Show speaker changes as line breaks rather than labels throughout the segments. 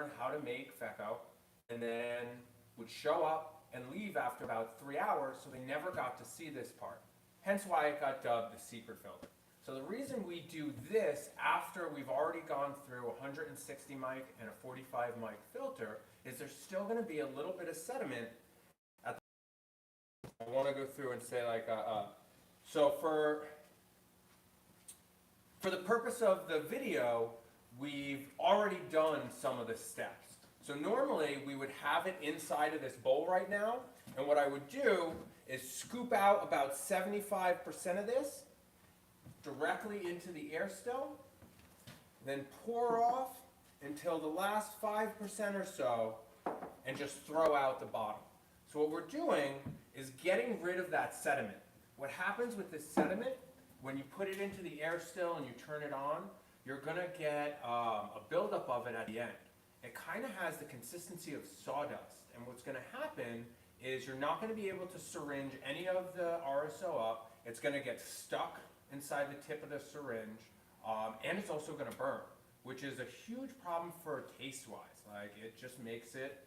learn how to make FECO, and then would show up and leave after about 3 hours, so they never got to see this part. Hence why it got dubbed the secret filter. So the reason we do this after we've already gone through a 160 mic and a 45 mic filter is there's still going to be a little bit of sediment at the I want to go through and say like, so for the purpose of the video, we've already done some of the steps. So normally we would have it inside of this bowl right now, and what I would do is scoop out about 75% of this directly into the air still, then pour off until the last 5% or so, and just throw out the bottom. So what we're doing is getting rid of that sediment. What happens with this sediment, when you put it into the air still and you turn it on, you're going to get a buildup of it at the end. It kind of has the consistency of sawdust, and what's going to happen is you're not going to be able to syringe any of the RSO up. It's going to get stuck inside the tip of the syringe, and it's also going to burn, which is a huge problem for taste-wise. Like, it just makes it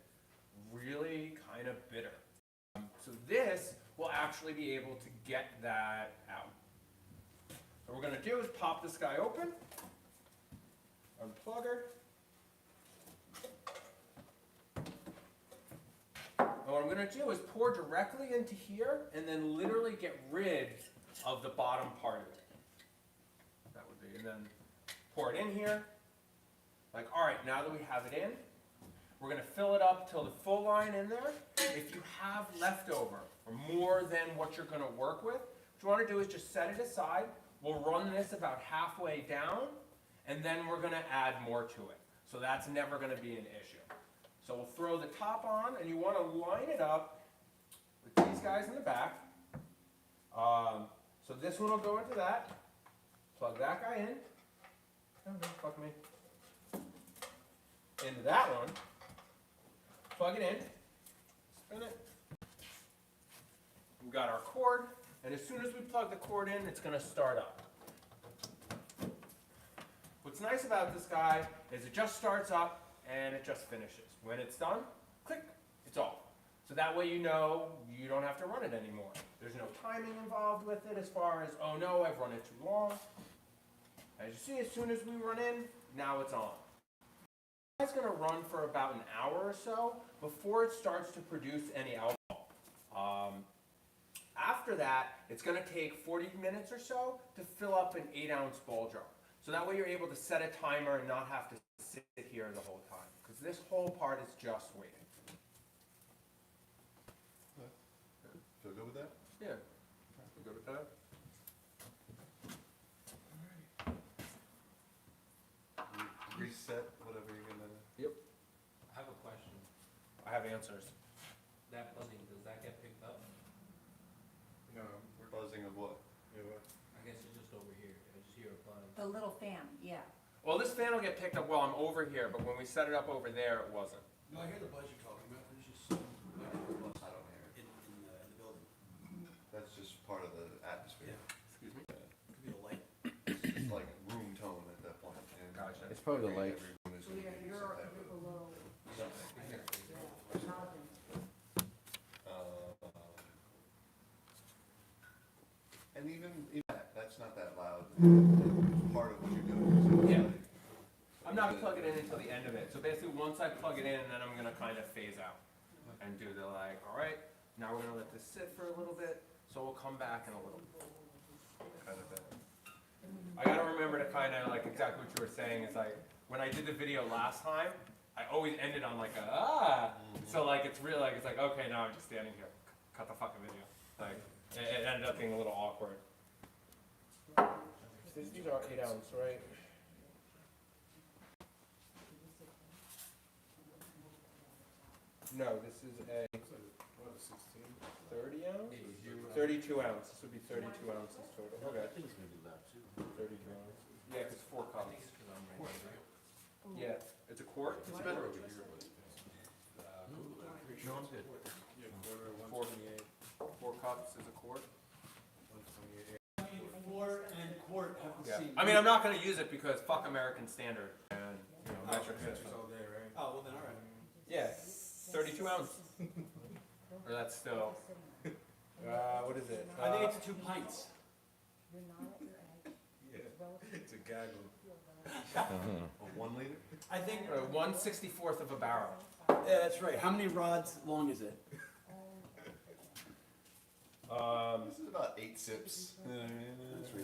really kind of bitter. So this will actually be able to get that out. So what we're going to do is pop this guy open, unplug her. And what I'm going to do is pour directly into here and then literally get rid of the bottom part of it. That would be, and then pour it in here. Like, all right, now that we have it in, we're going to fill it up till the full line in there. If you have leftover or more than what you're going to work with, what you want to do is just set it aside. We'll run this about halfway down, and then we're going to add more to it. So that's never going to be an issue. So we'll throw the top on, and you want to line it up with these guys in the back. So this one will go into that. Plug that guy in. Oh, don't fuck me. Into that one. Plug it in. Spin it. We've got our cord, and as soon as we plug the cord in, it's going to start up. What's nice about this guy is it just starts up and it just finishes. When it's done, click, it's off. So that way you know you don't have to run it anymore. There's no timing involved with it as far as, oh no, I've run it too long. As you see, as soon as we run in, now it's on. It's going to run for about an hour or so before it starts to produce any alcohol. After that, it's going to take 40 minutes or so to fill up an 8-ounce ball jar. So that way you're able to set a timer and not have to sit here the whole time. Because this whole part is just waiting.
Feel good with that?
Yeah. Feel good with that?
Reset whatever you're gonna.
Yep.
I have a question.
I have answers.
That buzzing, does that get picked up?
No, we're buzzing of what? Yeah, what?
I guess it's just over here. I just hear a buzz.
The little fan, yeah.
Well, this fan will get picked up while I'm over here, but when we set it up over there, it wasn't.
No, I hear the buzz you're talking about, there's just some, I don't hear it in the building.
That's just part of the atmosphere.
Excuse me?
Could be the light.
It's like room tone at that point. And
Gotcha.
It's probably the light.
everyone is
So
gonna
you're
use that type of-
below,
And even that's not that loud. It's part of what you're doing.
Yeah. I'm not going to plug it in until the end of it. So basically, once I plug it in, then I'm going to kind of phase out and do the like, all right, now we're going to let this sit for a little bit. So we'll come back in a little kind of thing. I got to remember to kind of like exactly what you were saying. It's like when I did the video last time, I always ended on like a, So like it's real, like it's like, okay, now I'm just standing here. Cut the fucking video. Like it ended up being a little awkward. These are 8 ounce, right? No, this is a 30 ounce? 32 ounce. This would be 32 ounces total. Okay. 32 ounces. Yeah, it's 4 cups. Yeah, it's a quart.
It's better over here, but.
No, I'm good.
4 cups is a quart.
Floor and quart have the same.
I mean, I'm not going to use it because fuck American Standard and metric system.
Oh, well then
2 ounces. Or that's still, what is it?
I think it's 2 pints.
Yeah, it's a gaggle.
A 1 liter?
I think,
1/64 of a barrel.
yeah, that's right. How many rods long is it?
This is about 8 sips.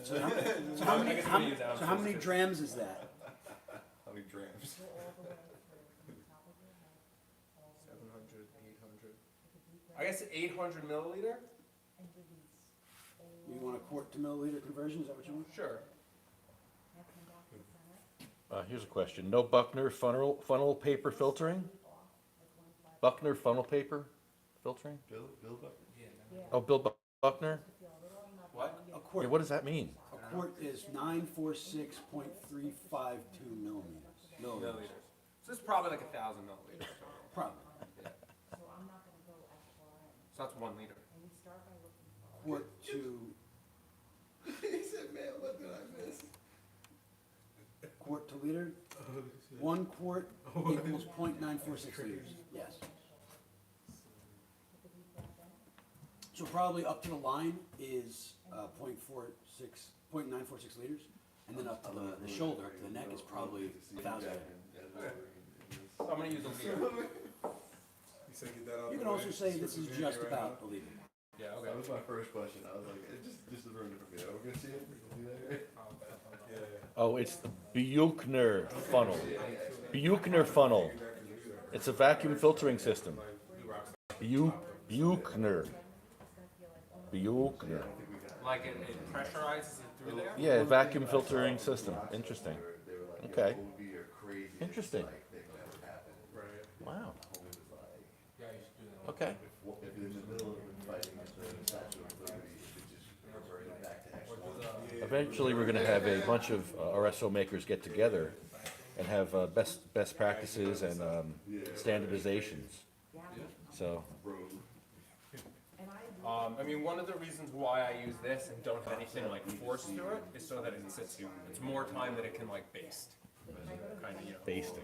So how, so
I guess we use ounces,
how many
too.
drams is that?
How many drams?
700, 800.
I guess 800 milliliter?
You want a quart to milliliter conversion, is that what you want?
Sure.
Here's a question. No Buckner funnel paper filtering? Buckner funnel paper filtering?
Bill Buckner?
Oh, Bill Buckner?
What?
A
Yeah,
quart,
what does that mean?
a quart is 946.352 millimeters.
Milliliters. So this is probably like 1,000 milliliters.
Probably.
So that's 1 liter.
Quart to,
He said, man, what did I miss?
quart to liter? 1 quart equals 0.946 liters, yes. So probably up to the line is 0.946 liters, and then up to the shoulder, to the neck is probably 1,000.
So I'm gonna use a liter.
You said get that out
You
the
can
way.
also say this is
Switch
just
right
about
now.
a liter.
Yeah,
That
okay.
was my first question. I was like, it just ruined it for me. Are we gonna see it? We can do that here?
Yeah.
Oh, it's the Buchner funnel. Buchner funnel. It's a vacuum filtering system. Buchner. Buchner.
Like it pressurizes it through there?
Yeah, vacuum filtering system. Interesting.
They were like,
Okay.
what would be your craziest,
Interesting.
like, thing that would happen?
Right.
Wow.
Homie was like,
Yeah, I used to do that.
Okay.
if in the middle of fighting at the Statue of Liberty, if it just reverted back to X1.
Eventually, we're going to have a bunch of RSO makers get together and have best practices and standardizations. So,
Rogue.
I mean, one of the reasons why I use this and don't have anything like forced through it is so that it sits. It's more time that it can like baste. Kind of, you know.
basting.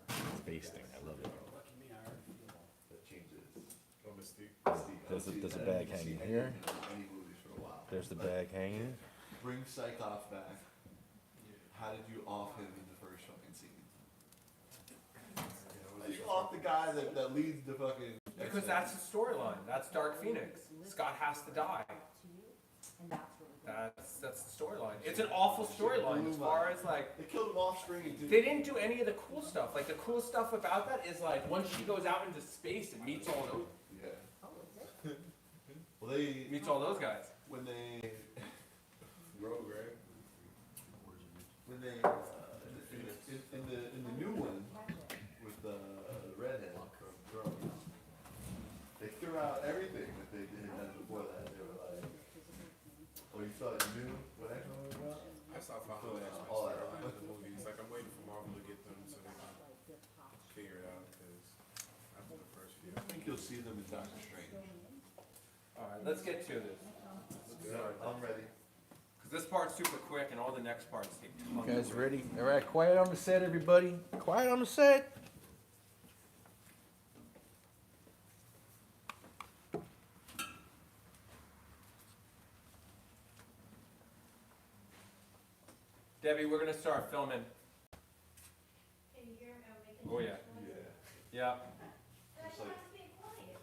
It's basting. I love it.
That changes.
Oh, Mystique.
There's a bag hanging here.
Any movies for a while.
There's the bag hanging.
Bring Psychoff back. How did you off him in the first fucking scene? You off the guy that leads the fucking.
Because that's the storyline. That's Dark Phoenix. Scott has to die. That's the storyline. It's an awful storyline as far as like
They killed him off screen too.
they didn't do any of the cool stuff. Like the cool stuff about that is like once she goes out into space and meets all those
Well, they
guys.
when they
Rogue, right?
when they in the new one with the redhead girl, they threw out everything that they had done before that. They were like, "Oh, you thought you knew what X-Men was about?"
I stopped following
All that.
the movies. Like, I'm waiting for Marvel to get them so they can figure it out, because after the first few.
I think you'll see them in Doctor Strange.
All right, let's get to this.
I'm ready.
Because this part's super quick and all the next parts take tons
You guys
of
ready? All right, quiet on the set, everybody. Quiet on the set.
Debbie, we're gonna start filming.
Can you hear me? I'm making
Oh yeah.
Yeah.
Yeah.
It's like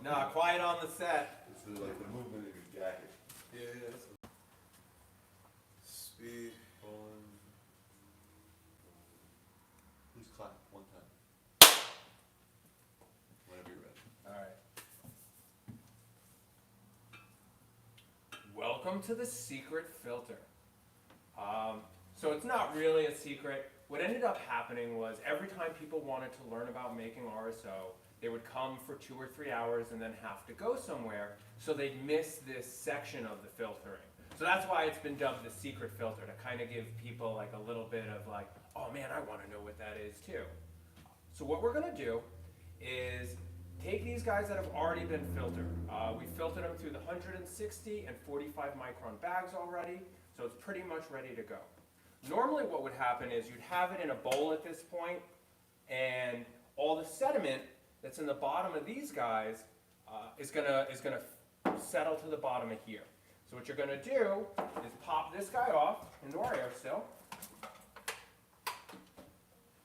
Nah, quiet on the set.
it's like the movement of his jacket.
Yeah, yeah. Speed on.
Please clap one time. Whenever you're ready.
All right. Welcome to the secret filter. So it's not really a secret. What ended up happening was every time people wanted to learn about making RSO, they would come for 2 or 3 hours and then have to go somewhere, so they'd miss this section of the filtering. So that's why it's been dubbed the secret filter, to kind of give people like a little bit of like, oh man, I want to know what that is too. So what we're gonna do is take these guys that have already been filtered. We filtered them through the 160 and 45 micron bags already, so it's pretty much ready to go. Normally what would happen is you'd have it in a bowl at this point, and all the sediment that's in the bottom of these guys is gonna settle to the bottom of here. So what you're gonna do is pop this guy off into our air still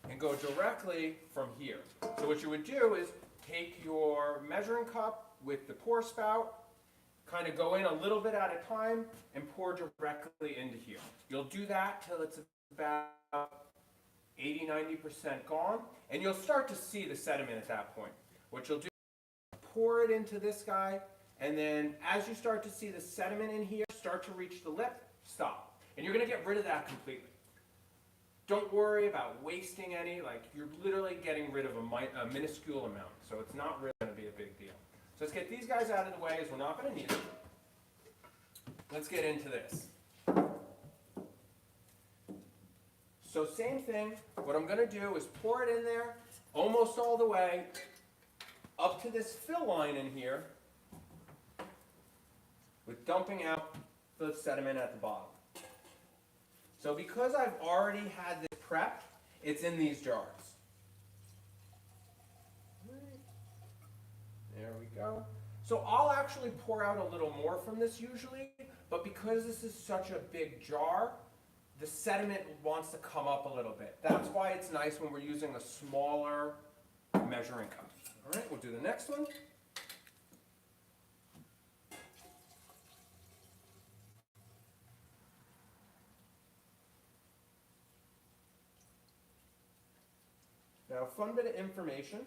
and go directly from here. So what you would do is take your measuring cup with the pour spout, kind of go in a little bit at a time and pour directly into here. You'll do that till it's about 80–90% gone, and you'll start to see the sediment at that point. What you'll do is pour it into this guy, and then as you start to see the sediment in here start to reach the lip, stop. And you're gonna get rid of that completely. Don't worry about wasting any, like you're literally getting rid of a minuscule amount, so it's not really gonna be a big deal. So let's get these guys out of the way as we're not gonna need them. Let's get into this. So same thing, what I'm gonna do is pour it in there almost all the way up to this fill line in here with dumping out the sediment at the bottom. So because I've already had this prepped, it's in these jars. There we go. So I'll actually pour out a little more from this usually, but because this is such a big jar, the sediment wants to come up a little bit. That's why it's nice when we're using a smaller measuring cup. All right, we'll do the next one. Now, fun bit of information.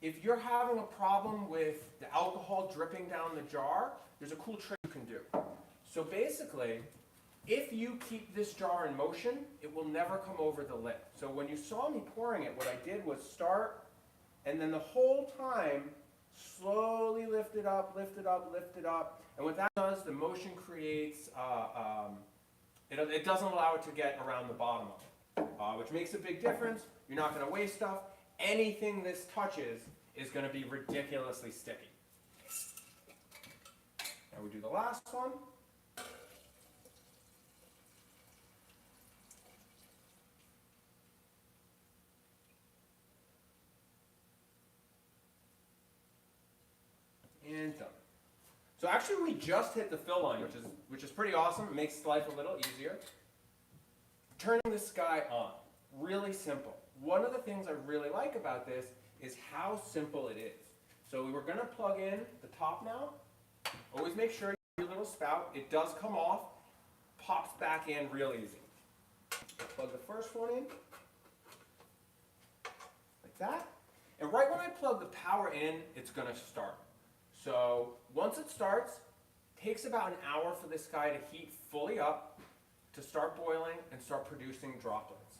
If you're having a problem with the alcohol dripping down the jar, there's a cool trick you can do. So basically, if you keep this jar in motion, it will never come over the lip. So when you saw me pouring it, what I did was start, and then the whole time, slowly lift it up, lift it up, lift it up. And what that does, the motion creates, it doesn't allow it to get around the bottom of it, which makes a big difference. You're not gonna waste stuff. Anything this touches is gonna be ridiculously sticky. Now we do the last one. And done. So actually we just hit the fill line, which is pretty awesome. It makes life a little easier. Turning this guy on, really simple. One of the things I really like about this is how simple it is. So we're gonna plug in the top now. Always make sure your little spout, it does come off, pops back in real easy. Plug the first one in, like that. And right when I plug the power in, it's gonna start. So once it starts, it takes about an hour for this guy to heat fully up, to start boiling and start producing droplets.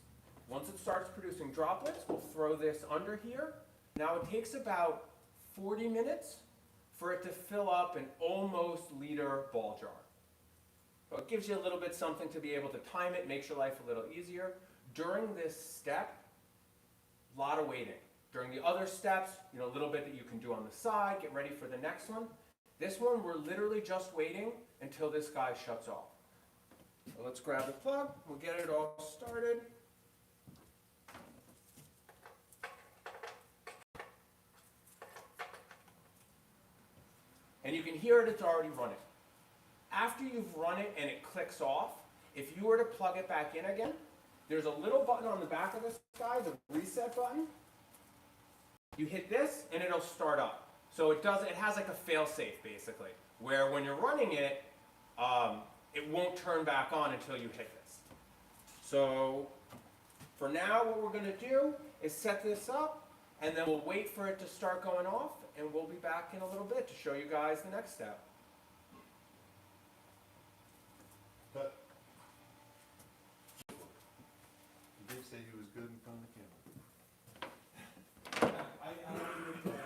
Once it starts producing droplets, we'll throw this under here. Now it takes about 40 minutes for it to fill up an almost liter ball jar. So it gives you a little bit something to be able to time it, makes your life a little easier. During this step, a lot of waiting. During the other steps, a little bit that you can do on the side, get ready for the next one. This one, we're literally just waiting until this guy shuts off. So let's grab the plug, we'll get it all started. And you can hear it, it's already running. After you've run it and it clicks off, if you were to plug it back in again, there's a little button on the back of this guy, the reset button. You hit this and it'll start up. So it has like a fail-safe basically, where when you're running it, it won't turn back on until you hit this. So for now, what we're gonna do is set this up and then we'll wait for it to start going off and we'll be back in a little bit to show you guys the next step.
Cut. You did say he was good in front of the camera.
I want to make an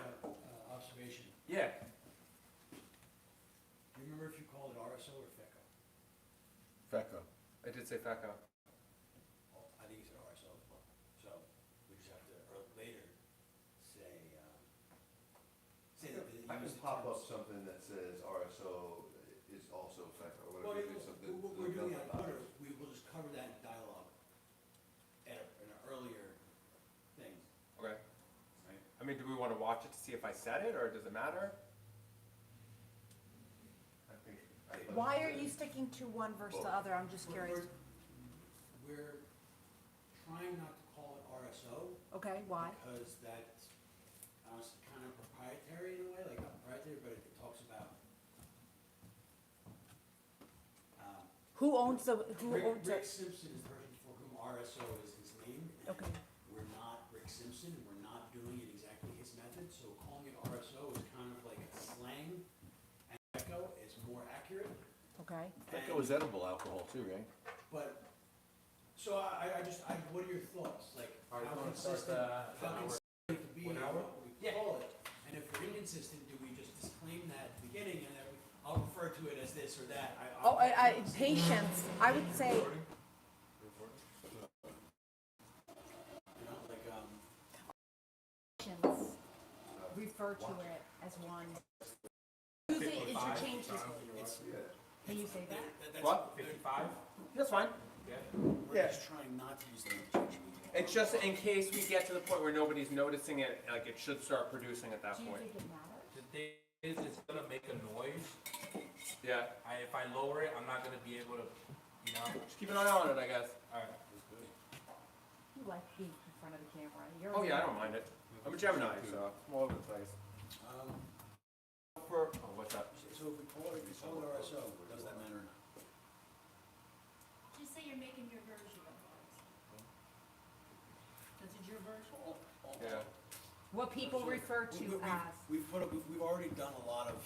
observation.
Yeah.
Do you remember if you called it RSO or FECO?
FECO.
I did say FECO.
Oh, I think you said RSO as well. So we just have to, or later, say that
I
they
can
use the
pop up
terms.
something that says RSO is also FECO, or
Well,
whatever, do something.
what we're doing on Twitter, we will just cover that in dialogue at an earlier thing,
Okay.
right?
I mean, do we wanna watch it to see if I said it, or does it matter?
I thought
Why
you
are
said-
you sticking to one versus the other? I'm just curious.
We're trying not to call it RSO,
Okay, why?
because that's, kind of proprietary in a way, like not proprietary, but it talks about,
Who owns the, who
Rick
owns it?
Simpson is the person for whom RSO is his name. and
Okay.
We're not Rick Simpson, and we're not doing it exactly his method, so calling it RSO is kind of like a slang, and Echo is more accurate.
Okay.
Echo is edible alcohol too, right?
But, so what are your thoughts? Like,
All right,
how
you wanna start
consistent,
the
how
hour?
consistent to be
1 hour?
what we call it? And if we're inconsistent, do we just disclaim that at the beginning and then I'll refer to it as this or that?
Oh, patience. I would say,
You know, like,
patience. Refer to it as one. Use it interchangeably.
it's,
Can you say that?
that's.
What?
55?
That's fine.
Yeah.
We're just trying not to use the interchangeably.
It's just in case we get to the point where nobody's noticing it, like it should start producing at that
Do you
point.
think it matters?
The thing is, it's gonna make a noise.
Yeah,
If I lower it, I'm not gonna be able to, you know?
just keep an eye on it, I guess.
Alright.
You like being in front of the camera. You're
Oh yeah, I don't mind it. I'm a Gemini, so I'm all over the place. For, oh, what's up?
So if we call it RSO, does that matter or not?
Just say you're making your version of it. This is your version?
Yeah.
What people refer to as.
We've already done a lot of,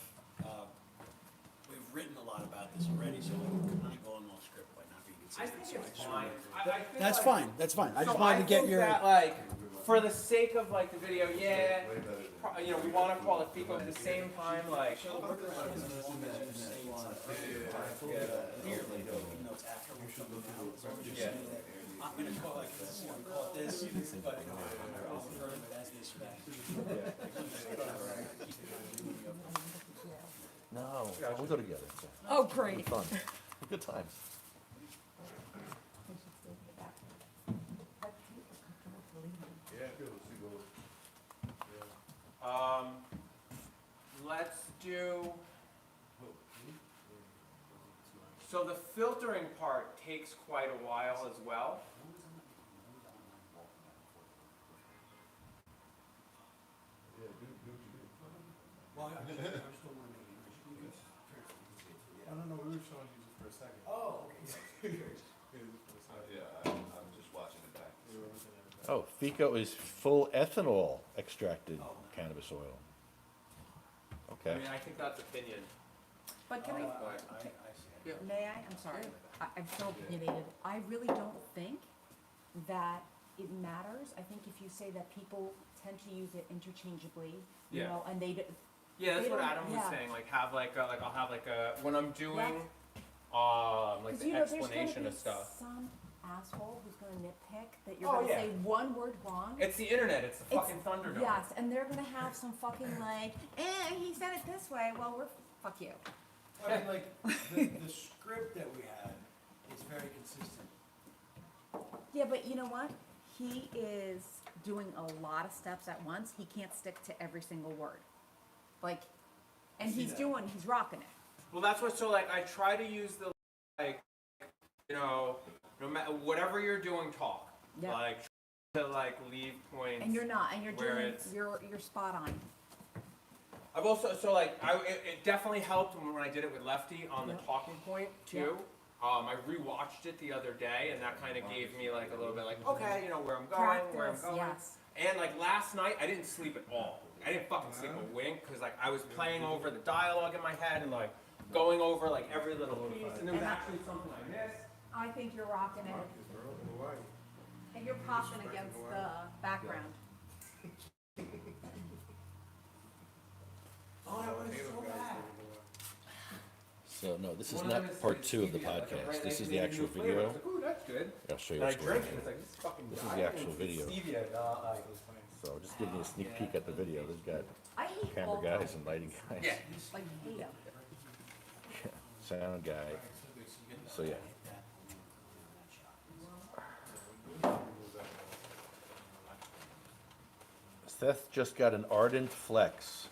we've written a lot about this already, so we're kind of going off script by not being
I
consistent.
think
so
it's
just
fine.
wanna-
I think
That's
like-
fine, that's fine. I just
So
wanted to get
think
your.
that, like, for the sake of like the video, yeah,
Way better than.
you know, we wanna call it FICO at the same time, like,
So the workaround is as long as you say it's not clearly, even though it's after we're coming out, as long as you say that, I'm gonna call it, you know, call it this, but I'll refer to it as this or that.
No, we'll go together.
Oh, great.
Fun. Good times.
Yeah, people see those.
let's do, so the filtering part takes quite a while as well.
Yeah, do what you do.
Well, I just don't wanna make it, you can turn it, you can say it,
I don't know, we were showing you just for a second.
Oh, okay.
Yeah, I'm just watching it back.
Oh, FICO is full ethanol extracted cannabis oil.
I
Okay.
mean, I think that's opinion.
But can I,
I see.
may I? I'm sorry. I'm so opinionated. I really don't think that it matters. I think if you say that people tend to use it interchangeably, you
Yeah.
know, and they,
Yeah, that's
They
what
don't-
Adam was
yeah.
saying, like have like I'll have like a, when I'm doing, like
because
the
you know, there's gonna
explanation
be
of stuff.
some asshole who's gonna nitpick that you're
Oh,
gonna
yeah.
say one word wrong.
It's the internet, it's the fucking Thunderdome.
Yes, and they're gonna have some fucking like, he said it this way, well, fuck you.
I mean, like, the script that we had is very consistent.
Yeah, but you know what? He is doing a lot of steps at once. He can't stick to every single word. Like, and
See
he's
that.
he's rocking it.
Well, that's what, so like I try to use the, like, you know, no matter, whatever you're doing, talk.
Yeah.
Like, to like leave points.
And you're not, and you're
Where
doing,
it's-
you're spot on.
I've also, so like, it definitely helped when I did it with Lefty on the
Yeah.
talking point too. I rewatched it the other day and that kind of gave me like a little bit like, okay, you know, where I'm going, where I'm
Practice,
going.
yes.
And like last night, I didn't sleep at all. I didn't fucking sleep a wink because like I was playing over the dialogue in my head and like going over like every little piece and there was
And I-
actually something I missed.
I think you're rocking it. And you're popping against the background.
Oh, I was so bad.
So, no, this is
One of them
not
is
part
like
2 of the
stevia, like a
podcast.
brand-
This is
they
the
made a new
actual
flavor. I
video.
was like, ooh, that's good.
I'll show you
And I
what's going
drank
on.
it, it's like, this is fucking
This is the
diet,
actual
it's
video.
Stevia, like,
So, just giving you a sneak peek at the video. They've got
I hate
camera
all
guys
that.
and lighting guys.
yeah.
Like, hate 'em.
Sound guy. So, yeah. Seth just got an Ardent Flex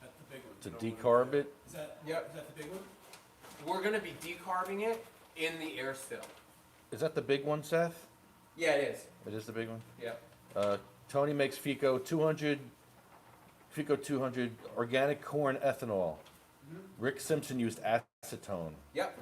That's the big one.
to decarb it.
Is that,
Yep.
is that the big one?
We're gonna be decarbing it in the air still.
Is that the big one, Seth?
Yeah, it is.
It is the big one?
Yeah.
Tony makes FICO 200, organic corn ethanol. Rick Simpson used acetone.
Yep.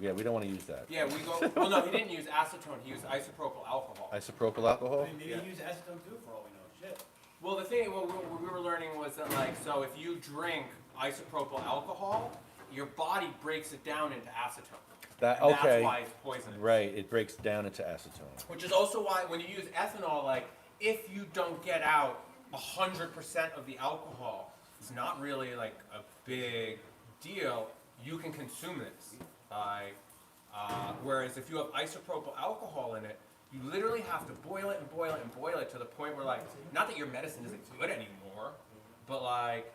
Yeah, we don't want to use that.
Yeah, we go. Well, no, he didn't use acetone. He used isopropyl alcohol.
Isopropyl alcohol?
Maybe
Yeah.
you use acetone too, for all we know. Shit.
Well, the thing, what we were learning was that, like, so if you drink isopropyl alcohol, your body breaks it down into acetone.
That,
And
okay.
That's why it's poisonous.
Right, it breaks down into acetone.
Which is also why when you use ethanol, like, if you don't get out 100% of the alcohol, it's not really like a big deal. You can consume this. Whereas if you have isopropyl alcohol in it, you literally have to boil it and boil it and boil it to the point where, like, not that your medicine isn't good anymore, but like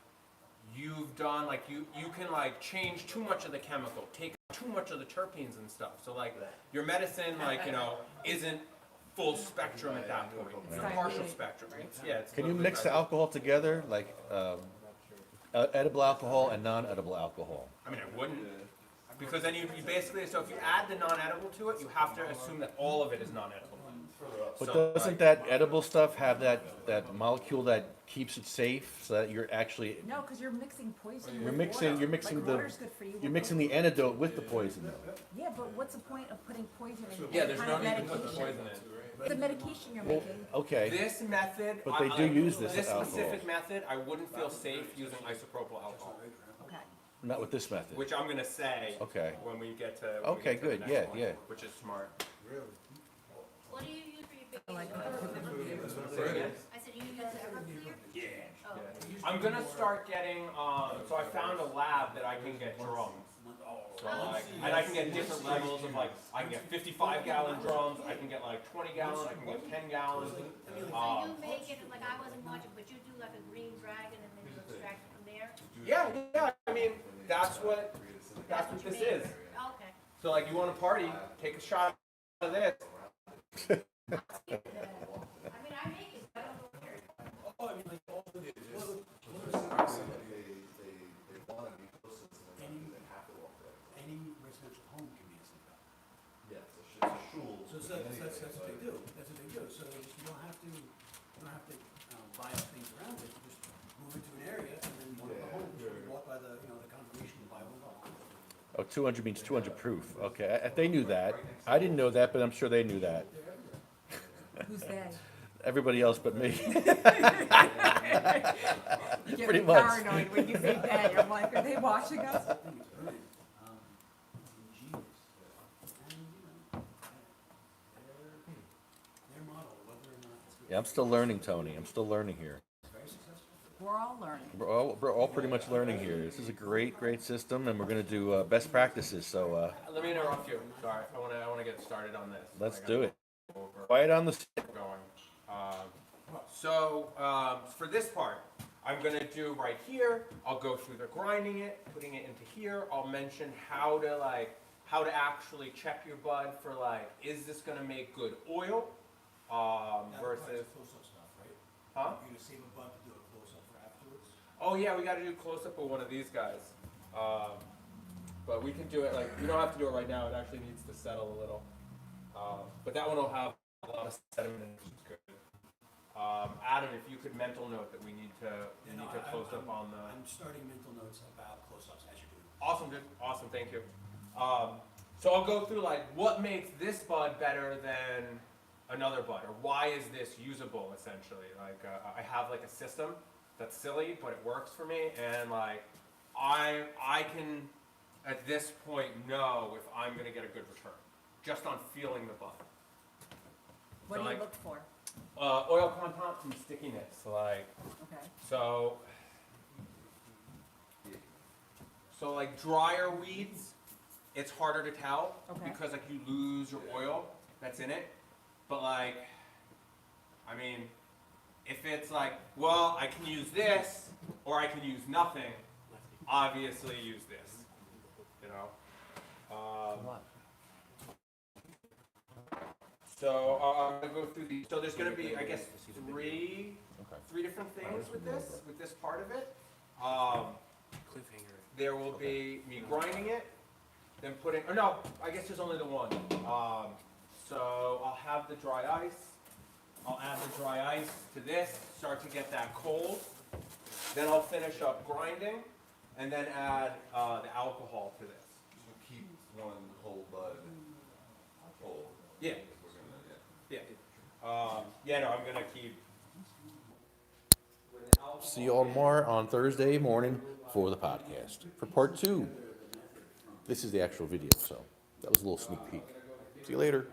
you've done, like, you can like change too much of the chemical, take too much of the terpenes and stuff. So like your medicine, like, you know, isn't full spectrum at that point. It's
Right.
partial spectrum. Yeah. It's
Can you
literally
mix the alcohol together, like edible alcohol and non-edible alcohol?
I mean, I wouldn't. Because then you basically, so if you add the non-edible to it, you have to assume that all of it is non-edible.
But
So,
doesn't that edible stuff have that molecule that keeps it safe, so that you're actually,
No, because you're mixing poison
you're
with
mixing,
water.
you're mixing
Like,
the,
water's good for you.
you're mixing the antidote with the poison.
Yeah, but what's the point of putting poison in
yeah,
any
there's
kind
no
of
need to put the
medication?
poison in.
The medication you're
Well,
making.
okay,
This method,
But they do use this alcohol.
specific method, I wouldn't feel safe using isopropyl alcohol,
Okay.
not with this method.
which I'm gonna say
Okay.
when we get to.
Okay,
the
good,
next
yeah,
one,
yeah.
Which is smart.
What do you use for your big?
I like
Say again?
I said you use Everclear?
Yeah.
Oh.
I'm gonna start getting, so I found a lab that I can get drums. So like, and I can get different levels of, like, I can get 55-gallon drums, I can get like 20 gallon, I can get 10 gallons.
So you make it, like I wasn't watching, but you do like a green dragon and then you extract it from there?
Yeah, I mean, that's what this is.
Okay.
So like, you wanna party, take a shot of this.
I mean, I make it, but I don't know where.
Oh, I mean, like, all the,
They want to be close to something, they have to walk there.
any residential home can be a synagogue.
Yeah, it's a shul.
So that's what they do. That's what they do. So you don't have to, buy up things around it. You just move into an area and then one of the homes, you walk by the, the congregation, the Bible, and all.
Oh, 200 means 200 proof, okay, they knew that. I didn't know that, but I'm sure they knew that.
Who's they?
Everybody else but me.
You get
Pretty
me
much.
paranoid when you say they. I'm like, are they watching us?
I think it's brilliant. Ingenious. And, their model, whether or not it's good.
Yeah, I'm still learning, Tony, I'm still learning here.
Very successful.
We're all learning.
We're all pretty much learning here. This is a great system, and we're gonna do best practices, so
Let me interrupt you, sorry, I wanna get started on this.
let's
I gotta
do it.
go over-
Quiet on the
going. For this part, I'm gonna do right here, I'll go through the grinding it, putting it into here, I'll mention how to actually check your bud for, like, is this gonna make good oil, versus,
Close-up stuff, right?
huh?
You're gonna save a buck to do a close-up for afterwards?
Oh yeah, we gotta do close-up with one of these guys. But we can do it, like, we don't have to do it right now, it actually needs to settle a little. But that one will have a lot of sediment, which is good. Adam, if you could mental note that we need to close up on the.
I'm starting mental notes about close-ups as you're doing.
Awesome, dude. Awesome, thank you. So I'll go through, like, what makes this bud better than another bud, or why is this usable, essentially. Like, I have, like, a system that's silly, but it works for me, and, like, I can, at this point, know if I'm gonna get a good return, just on feeling the bud.
What
So,
do you
like,
look for?
Oil content and stickiness, like,
Okay.
so like drier weeds, it's harder to tell
Okay.
because, like, you lose your oil that's in it. But, like, I mean, if it's like, well, I can use this or I can use nothing, obviously use this, you know. So I'm gonna go through these. So there's gonna be, I guess, three three different things with this part of it.
Cliffhanger.
There will be me grinding it, then putting, or no, I guess there's only the one. So I'll have the dry ice. I'll add the dry ice to this, start to get that cold. Then I'll finish up grinding, and then add the alcohol to this.
So keep one whole bud whole.
Yeah.
We're gonna,
Yeah, no, I'm gonna keep.
See you all tomorrow on Thursday morning for the podcast, for part 2. This is the actual video, so that was a little sneak peek. See you later.